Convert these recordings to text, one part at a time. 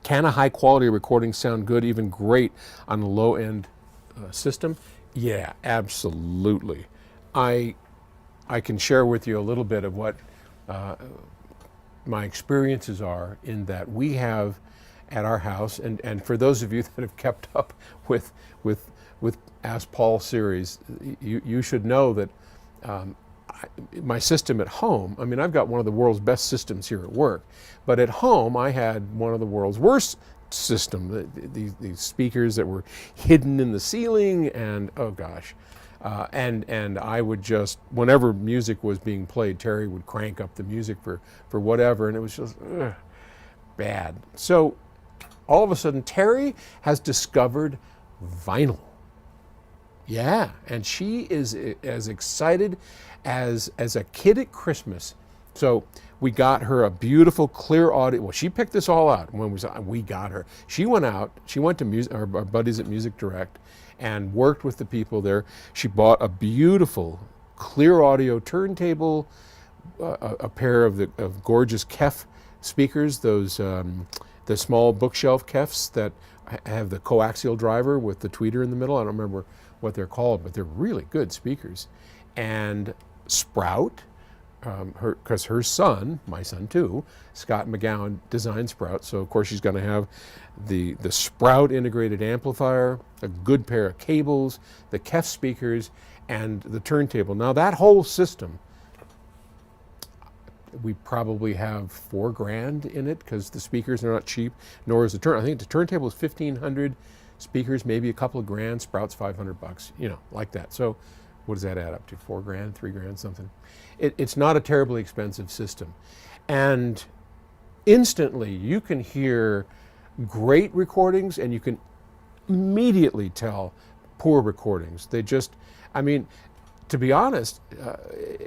Can a high quality recording sound good, even great, on a low end system? Yeah, absolutely. I can share with you a little bit of what my experiences are in that we have at our house, and for those of you that have kept up with Ask Paul series, you should know that my system at home, I mean, I've got one of the world's best systems here at work, but at home I had one of the world's worst system, these speakers that were hidden in the ceiling, and oh gosh. And I would just, whenever music was being played, Terry would crank up the music for whatever, and it was just bad. So all of a sudden, Terry has discovered vinyl. Yeah, and she is as excited as a kid at Christmas. So we got her a beautiful clear audio. Well, she picked this all out when we got her. She went out. She went to our buddies at Music Direct and worked with the people there. She bought a beautiful clear audio turntable, a pair of gorgeous Kef speakers, those the small bookshelf Kefs that have the coaxial driver with the tweeter in the middle. I don't remember what they're called, but they're really good speakers. And Sprout, because her son, my son too, Scott McGowan, designed Sprout, so of course she's going to have the Sprout integrated amplifier, a good pair of cables, the Kef speakers, and the turntable. Now that whole system, we probably have $4,000 in it because the speakers are not cheap, nor is the I think the turntable is $1,500, speakers maybe a couple of grand, Sprout's $500, you know, like that. So what does that add up to? $4,000, $3,000, something. It's not a terribly expensive system. And instantly you can hear great recordings and you can immediately tell poor recordings. They just, I mean, to be honest,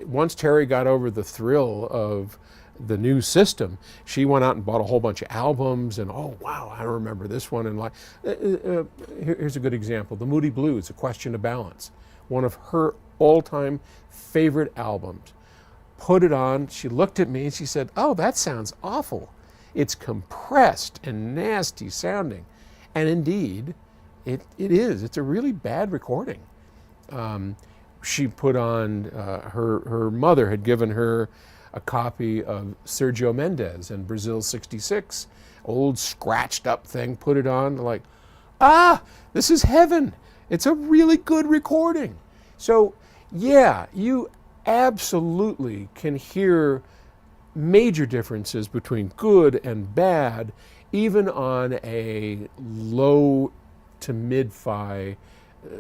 once Terry got over the thrill of the new system, she went out and bought a whole bunch of albums, and oh wow, I remember this one. And like, here's a good example: the Moody Blues, A Question of Balance, one of her all-time favorite albums. Put it on. She looked at me and she said, "Oh, that sounds awful. It's compressed and nasty sounding," and indeed, it is. It's a really bad recording. She put on, her mother had given her a copy of Sergio Mendes and Brazil 66, old scratched up thing, put it on, like, this is heaven. It's a really good recording. So yeah, you absolutely can hear major differences between good and bad, even on a low to mid-fi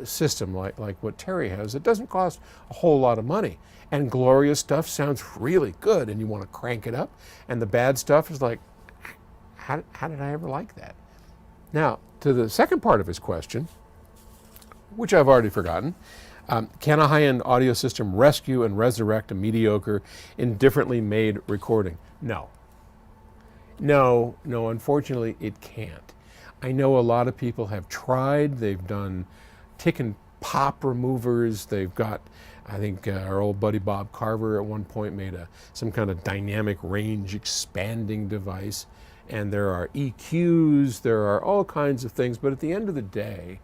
system like what Terry has. It doesn't cost a whole lot of money, and glorious stuff sounds really good and you want to crank it up, and the bad stuff is like, how did I ever like that? Now to the second part of his question, which I've already forgotten, can a high-end audio system rescue and resurrect a mediocre, indifferently made recording? No, unfortunately it can't. I know a lot of people have tried. They've done tick and pop removers. They've got, I think our old buddy Bob Carver at one point made some kind of dynamic range expanding device. And there are EQs, there are all kinds of things. But at the end of the day,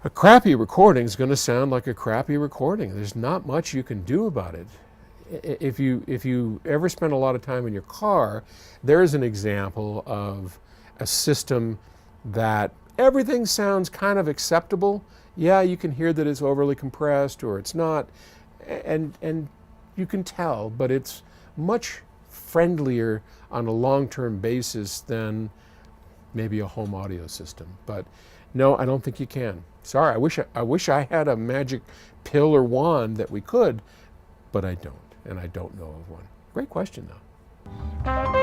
a crappy recording is going to sound like a crappy recording. There's not much you can do about it. If you ever spend a lot of time in your car, there's an example of a system that everything sounds kind of acceptable. Yeah, you can hear that it's overly compressed or it's not, and you can tell, but it's much friendlier on a long-term basis than maybe a home audio system. But no, I don't think you can. Sorry, I wish I had a magic pill or wand that we could, but I don't, and I don't know of one. Great question though.